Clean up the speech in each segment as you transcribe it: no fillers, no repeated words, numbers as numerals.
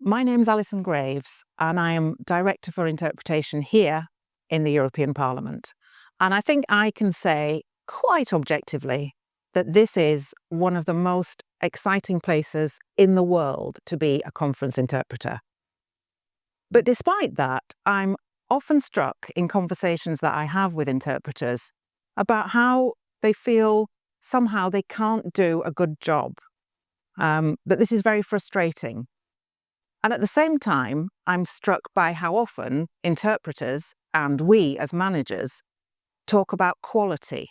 My name's Alison and I am Director for Interpretation here in the European Parliament. And I think I can say quite objectively that this is one of the most exciting places in the world to be a conference interpreter. But despite that, I'm often struck in conversations that I have with interpreters about how they feel somehow they can't do a good job, that this is very frustrating. And at the same time, I'm struck by how often interpreters and we as managers talk about quality,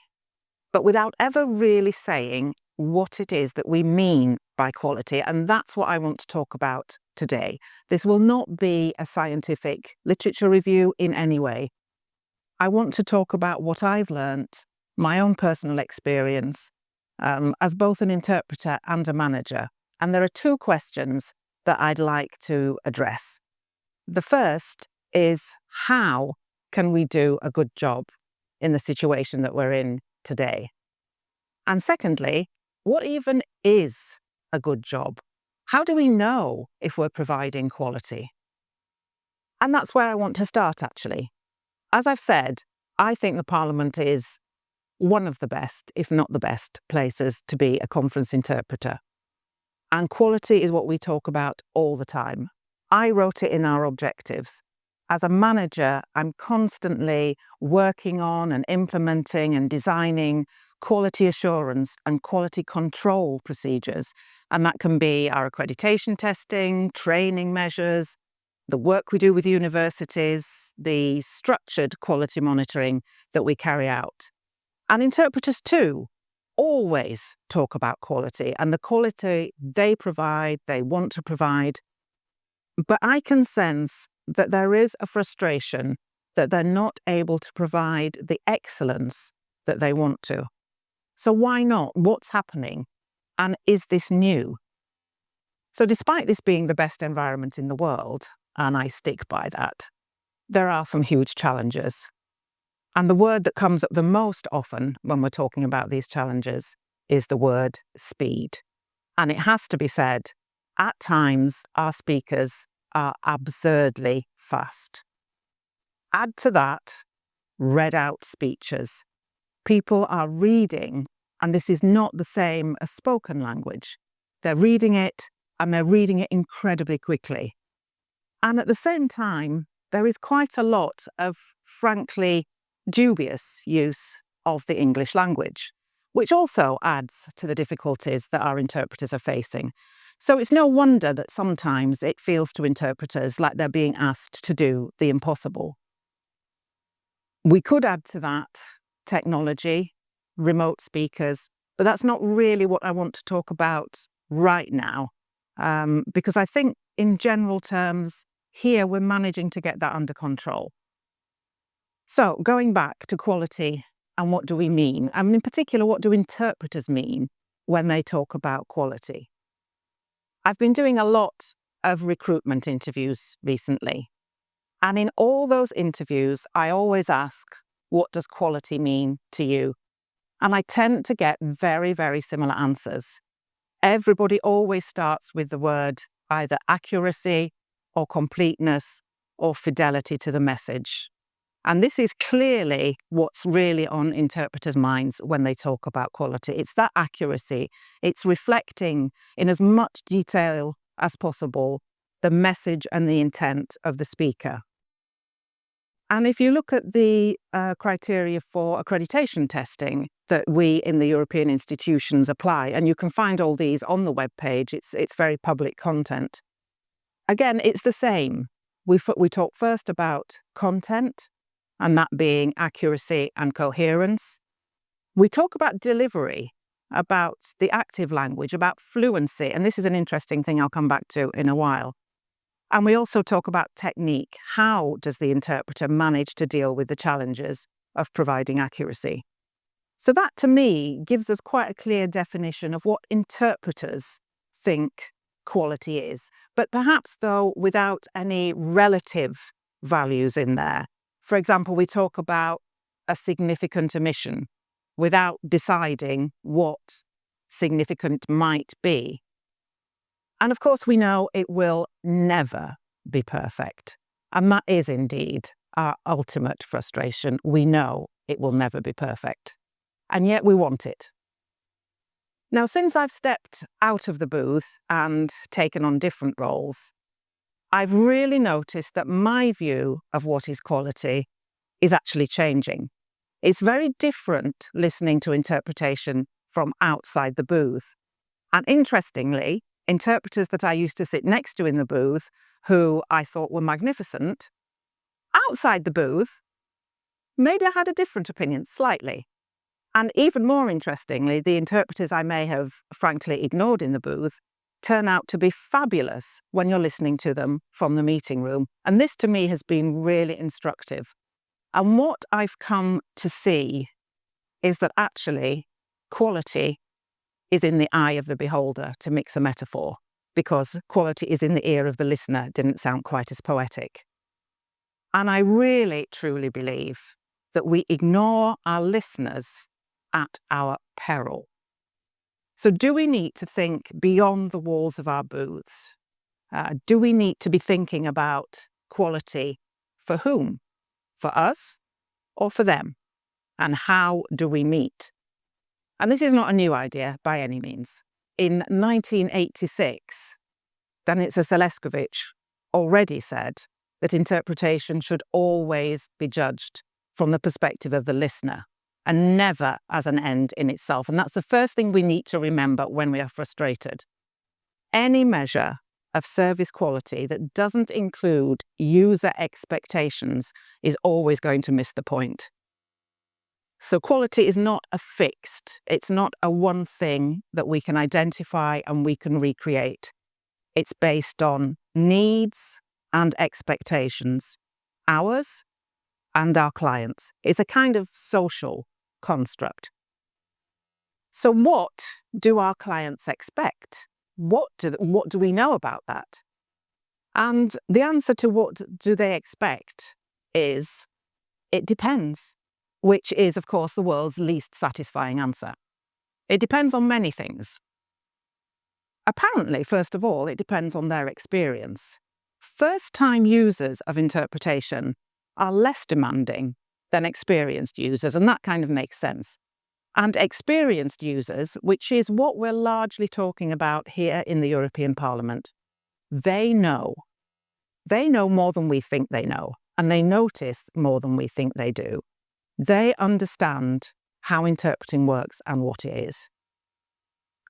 but without ever really saying what it is that we mean by quality. And that's what I want to talk about today. This will not be a scientific literature review in any way. I want to talk about what I've learnt, my own personal experience, as both an interpreter and a manager. And there are two questions that I'd like to address. The first is, how can we do a good job in the situation that we're in today? And secondly, what even is a good job? How do we know if we're providing quality? And that's where I want to start, actually. As I've said, I think the Parliament is one of the best, if not the best, places to be a conference interpreter. And quality is what we talk about all the time. I wrote it in our objectives. As a manager, I'm constantly working on and implementing and designing quality assurance and quality control procedures. And that can be our accreditation testing, training measures, the work we do with universities, the structured quality monitoring that we carry out. And interpreters too always talk about quality and the quality they provide, they want to provide. But I can sense that there is a frustration that they're not able to provide the excellence that they want to. So why not? What's happening? And is this new? So despite this being the best environment in the world, and I stick by that, there are some huge challenges. And the word that comes up the most often when we're talking about these challenges is the word speed. And it has to be said, at times our speakers are absurdly fast. Add to that read out speeches. People are reading, and this is not the same as spoken language. They're reading it, and they're reading it incredibly quickly. And at the same time, there is quite a lot of, frankly, dubious use of the English language, which also adds to the difficulties that our interpreters are facing. So it's no wonder that sometimes it feels to interpreters like they're being asked to do the impossible. We could add to that technology, remote speakers, but that's not really what I want to talk about right now, because I think in general terms, here we're managing to get that under control. So going back to quality and what do we mean? And in particular, what do interpreters mean when they talk about quality? I've been doing a lot of recruitment interviews recently. And in all those interviews, I always ask, what does quality mean to you? And I tend to get very, very similar answers. Everybody always starts with the word either accuracy or completeness or fidelity to the message. And this is clearly what's really on interpreters' minds when they talk about quality. It's that accuracy. It's reflecting in as much detail as possible the message and the intent of the speaker. And if you look at the criteria for accreditation testing that we in the European institutions apply, and you can find all these on the webpage, it's very public content. Again, it's the same. We talk first about content, and that being accuracy and coherence. We talk about delivery, about the active language, about fluency, and this is an interesting thing I'll come back to in a while. And we also talk about technique. How does the interpreter manage to deal with the challenges of providing accuracy? So that, to me, gives us quite a clear definition of what interpreters think quality is, but perhaps, though, without any relative values in there. For example, we talk about a significant omission without deciding what significant might be. And of course, we know it will never be perfect. And that is indeed our ultimate frustration. We know it will never be perfect. And yet we want it. Now, since I've stepped out of the booth and taken on different roles, I've really noticed that my view of what is quality is actually changing. It's very different listening to interpretation from outside the booth. And interestingly, interpreters that I used to sit next to in the booth, who I thought were magnificent, outside the booth, maybe I had a different opinion slightly. And even more interestingly, the interpreters I may have frankly ignored in the booth turn out to be fabulous when you're listening to them from the meeting room. And this to me has been really instructive. And what I've come to see is that actually quality is in the eye of the beholder, to mix a metaphor, because quality is in the ear of the listener didn't sound quite as poetic. And I really, truly believe that we ignore our listeners at our peril. So do we need to think beyond the walls of our booths? Do we need to be thinking about quality for whom? For us or for them? And how do we meet? And this is not a new idea by any means. In 1986, Danica Seleskovich already said that interpretation should always be judged from the perspective of the listener and never as an end in itself. And that's the first thing we need to remember when we are frustrated. Any measure of service quality that doesn't include user expectations is always going to miss the point. So quality is not a fixed, it's not a one thing that we can identify and we can recreate. It's based on needs and expectations, ours and our clients. It's a kind of social construct. So what do our clients expect? What do we know about that? And the answer to what do they expect is, it depends, which is, of course, the world's least satisfying answer. It depends on many things. Apparently, first of all, it depends on their experience. First-time users of interpretation are less demanding than experienced users, and that kind of makes sense. And experienced users, which is what we're largely talking about here in the European Parliament, they know. They know more than we think they know, and they notice more than we think they do. They understand how interpreting works and what it is.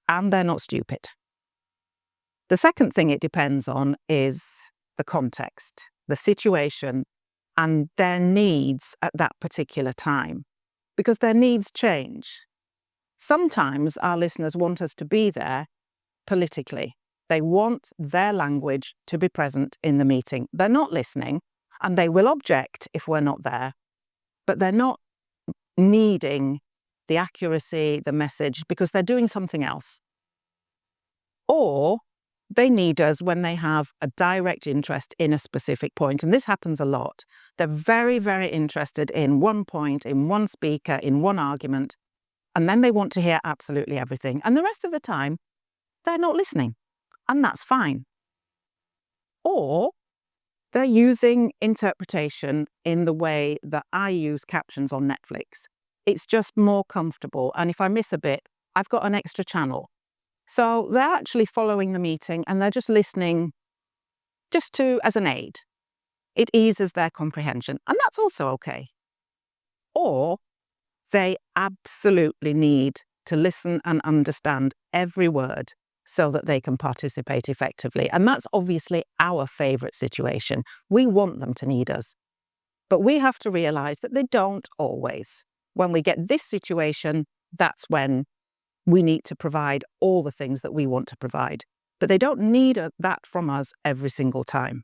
And they're not stupid. The second thing it depends on is the context, the situation, and their needs at that particular time, because their needs change. Sometimes our listeners want us to be there politically. They want their language to be present in the meeting. They're not listening, and they will object if we're not there, but they're not needing the accuracy, the message, because they're doing something else. Or they need us when they have a direct interest in a specific point. And this happens a lot. They're very, very interested in one point, in one speaker, in one argument, and then they want to hear absolutely everything. And the rest of the time, they're not listening, and that's fine. Or they're using interpretation in the way that I use captions on Netflix. It's just more comfortable, and if I miss a bit, I've got an extra channel. So they're actually following the meeting and they're just listening as an aid. It eases their comprehension, and that's also okay. Or they absolutely need to listen and understand every word so that they can participate effectively. And that's obviously our favourite situation. We want them to need us. But we have to realise that they don't always. When we get this situation, that's when we need to provide all the things that we want to provide. But they don't need that from us every single time.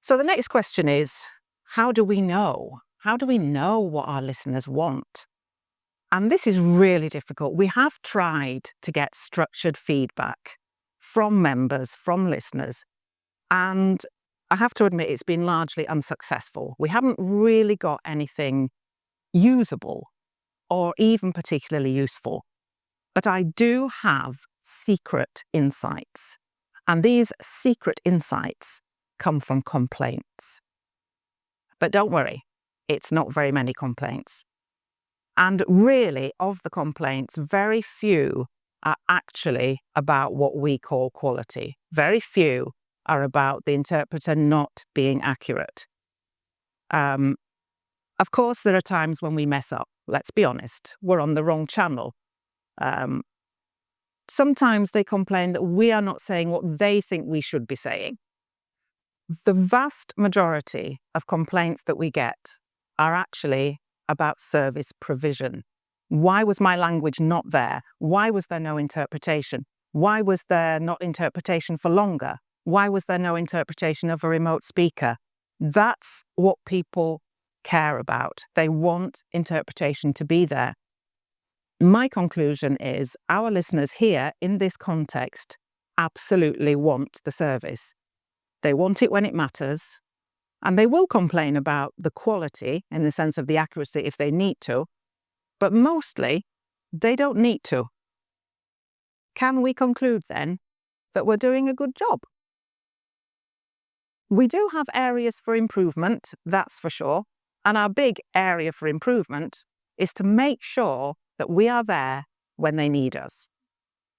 So the next question is, how do we know? How do we know what our listeners want? And this is really difficult. We have tried to get structured feedback from members, from listeners, and I have to admit it's been largely unsuccessful. We haven't really got anything usable or even particularly useful. But I do have secret insights. And these secret insights come from complaints. But don't worry, it's not very many complaints. And really, of the complaints, very few are actually about what we call quality. Very few are about the interpreter not being accurate. Of course, there are times when we mess up. Let's be honest. We're on the wrong channel. Sometimes they complain that we are not saying what they think we should be saying. The vast majority of complaints that we get are actually about service provision. Why was my language not there? Why was there no interpretation? Why was there not interpretation for longer? Why was there no interpretation of a remote speaker? That's what people care about. They want interpretation to be there. My conclusion is our listeners here in this context absolutely want the service. They want it when it matters, and they will complain about the quality in the sense of the accuracy if they need to, but mostly they don't need to. Can we conclude then that we're doing a good job? We do have areas for improvement, that's for sure, and our big area for improvement is to make sure that we are there when they need us.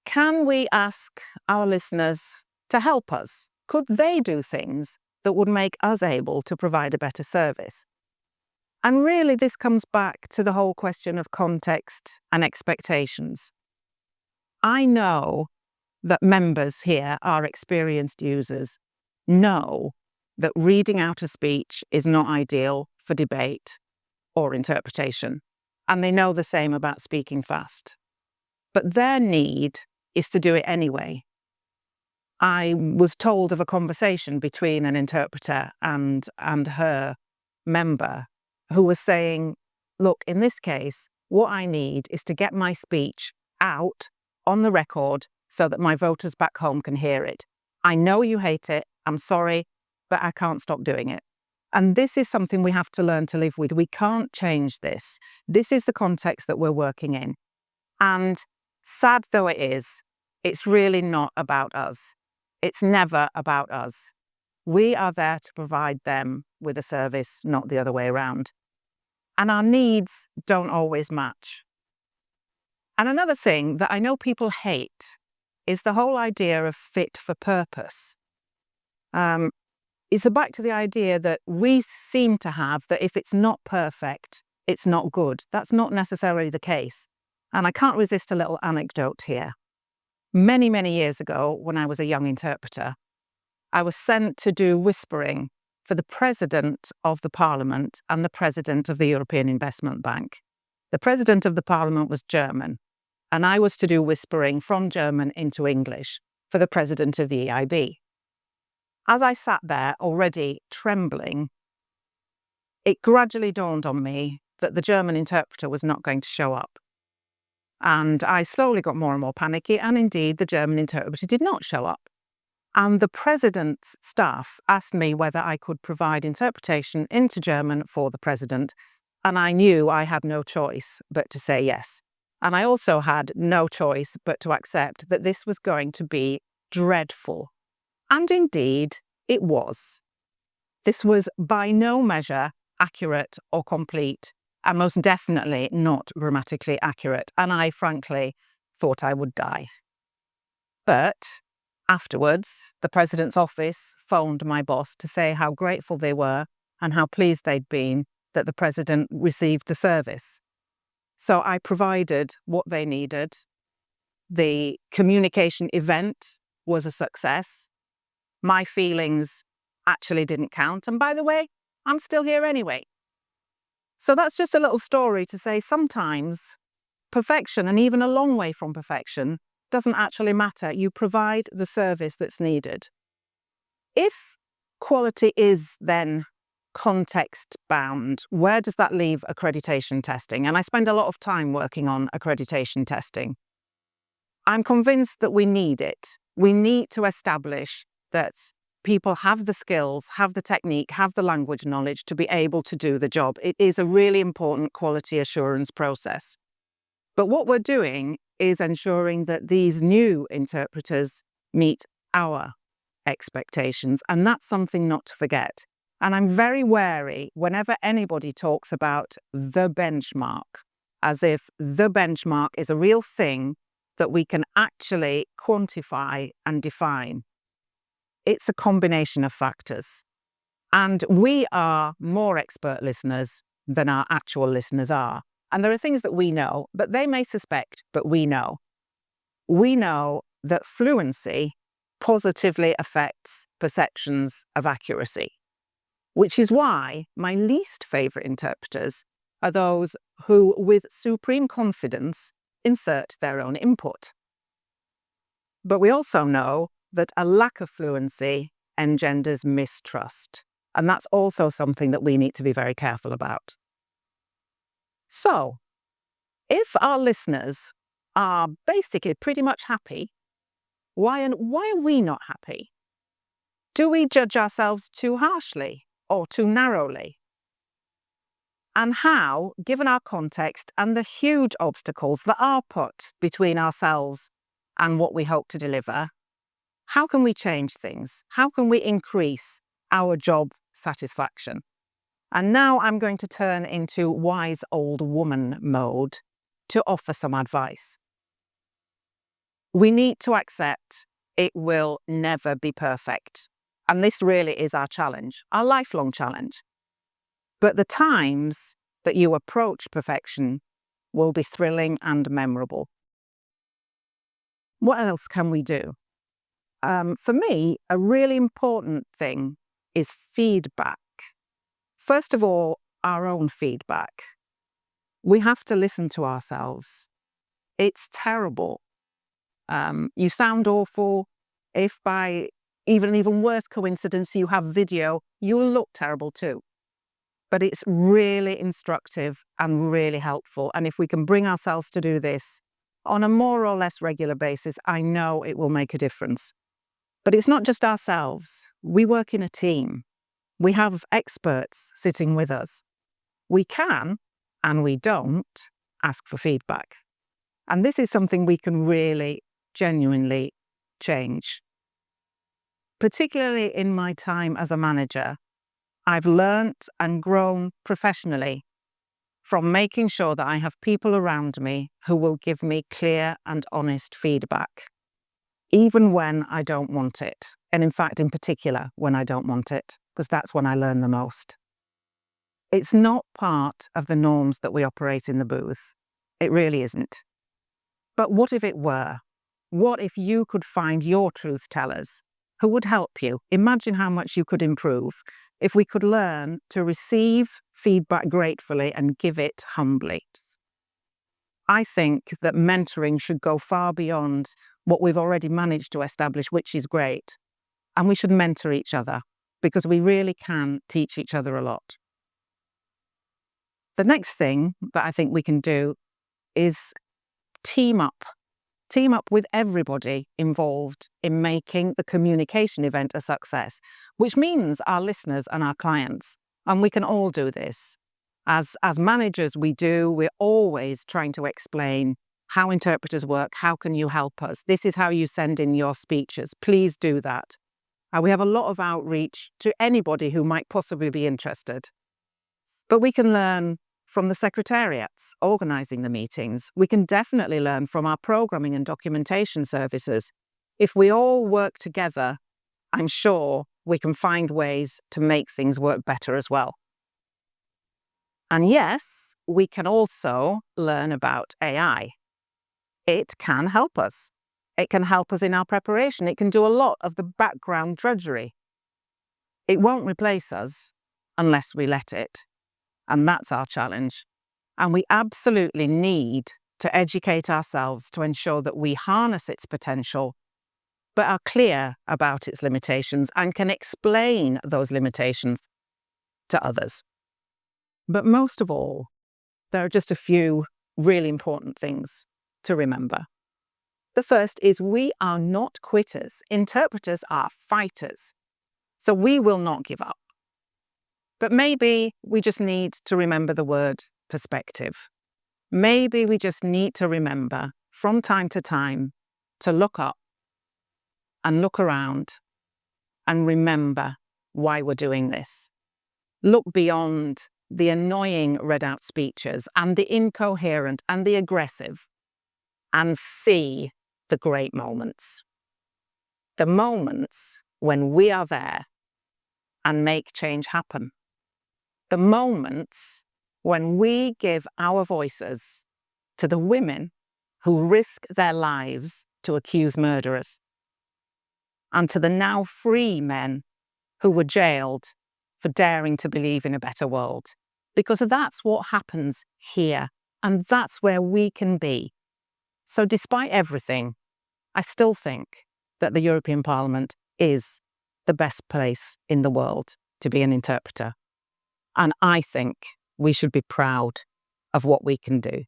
Can we ask our listeners to help us? Could they do things that would make us able to provide a better service? And really, this comes back to the whole question of context and expectations. I know that members here are experienced users, know that reading out a speech is not ideal for debate or interpretation. And they know the same about speaking fast. But their need is to do it anyway. I was told of a conversation between an interpreter and her member who was saying, look, in this case, what I need is to get my speech out on the record so that my voters back home can hear it. I know you hate it. I'm sorry, but I can't stop doing it. And this is something we have to learn to live with. We can't change this. This is the context that we're working in. And sad though it is, it's really not about us. It's never about us. We are there to provide them with a service, not the other way around. And our needs don't always match. And another thing that I know people hate is the whole idea of fit for purpose. It's back to the idea that we seem to have that if it's not perfect, it's not good. That's not necessarily the case. And I can't resist a little anecdote here. Many, many years ago, when I was a young interpreter, I was sent to do whispering for the President of the Parliament and the President of the European Investment Bank. The President of the Parliament was German, and I was to do whispering from German into English for the President of the EIB. As I sat there already trembling, it gradually dawned on me that the German interpreter was not going to show up. And I slowly got more and more panicky, and indeed the German interpreter did not show up. And the president's staff asked me whether I could provide interpretation into German for the president, and I knew I had no choice but to say yes. And I also had no choice but to accept that this was going to be dreadful. And indeed, it was. This was by no measure accurate or complete, and most definitely not grammatically accurate. And I frankly thought I would die. But afterwards, the president's office phoned my boss to say how grateful they were and how pleased they'd been that the president received the service. So I provided what they needed. The communication event was a success. My feelings actually didn't count. And by the way, I'm still here anyway. So that's just a little story to say sometimes perfection, and even a long way from perfection, doesn't actually matter. You provide the service that's needed. If quality is then context bound, where does that leave accreditation testing? And I spend a lot of time working on accreditation testing. I'm convinced that we need it. We need to establish that people have the skills, have the technique, have the language knowledge to be able to do the job. It is a really important quality assurance process. But what we're doing is ensuring that these new interpreters meet our expectations, and that's something not to forget. And I'm very wary whenever anybody talks about the benchmark, as if the benchmark is a real thing that we can actually quantify and define. It's a combination of factors. And we are more expert listeners than our actual listeners are. And there are things that we know, but they may suspect, but we know. We know that fluency positively affects perceptions of accuracy, which is why my least favourite interpreters are those who, with supreme confidence, insert their own input. But we also know that a lack of fluency engenders mistrust, and that's also something that we need to be very careful about. So, if our listeners are basically pretty much happy, why are we not happy? Do we judge ourselves too harshly or too narrowly? And how, given our context and the huge obstacles that are put between ourselves and what we hope to deliver, how can we change things? How can we increase our job satisfaction? And now I'm going to turn into wise old woman mode to offer some advice. We need to accept it will never be perfect. And this really is our challenge, our lifelong challenge. But the times that you approach perfection will be thrilling and memorable. What else can we do? For me, a really important thing is feedback. First of all, our own feedback. We have to listen to ourselves. It's terrible. You sound awful. If by even worse coincidence you have video, you'll look terrible too. But it's really instructive and really helpful. And if we can bring ourselves to do this on a more or less regular basis, I know it will make a difference. But it's not just ourselves. We work in a team. We have experts sitting with us. We can, and we don't, ask for feedback. And this is something we can really, genuinely change. Particularly in my time as a manager, I've learnt and grown professionally from making sure that I have people around me who will give me clear and honest feedback, even when I don't want it. And in fact, in particular, when I don't want it, because that's when I learn the most. It's not part of the norms that we operate in the booth. It really isn't. But what if it were? What if you could find your truth tellers who would help you? Imagine how much you could improve if we could learn to receive feedback gratefully and give it humbly. I think that mentoring should go far beyond what we've already managed to establish, which is great. And we should mentor each other because we really can teach each other a lot. The next thing that I think we can do is team up. Team up with everybody involved in making the communication event a success, which means our listeners and our clients. And we can all do this. As managers, we're always trying to explain how interpreters work. How can you help us? This is how you send in your speeches. Please do that. We have a lot of outreach to anybody who might possibly be interested. But we can learn from the secretariats organising the meetings. We can definitely learn from our programming and documentation services. If we all work together, I'm sure we can find ways to make things work better as well. And yes, we can also learn about AI. It can help us. It can help us in our preparation. It can do a lot of the background drudgery. It won't replace us unless we let it. And that's our challenge. And we absolutely need to educate ourselves to ensure that we harness its potential, but are clear about its limitations and can explain those limitations to others. But most of all, there are just a few really important things to remember. The first is we are not quitters. Interpreters are fighters. So we will not give up. But maybe we just need to remember the word perspective. Maybe we just need to remember from time to time to look up and look around and remember why we're doing this. Look beyond the annoying read-out speeches and the incoherent and the aggressive and see the great moments. The moments when we are there and make change happen. The moments when we give our voices to the women who risk their lives to accuse murderers, and to the now free men who were jailed for daring to believe in a better world. Because that's what happens here, and that's where we can be. So despite everything, I still think that the European Parliament is the best place in the world to be an interpreter. And I think we should be proud of what we can do.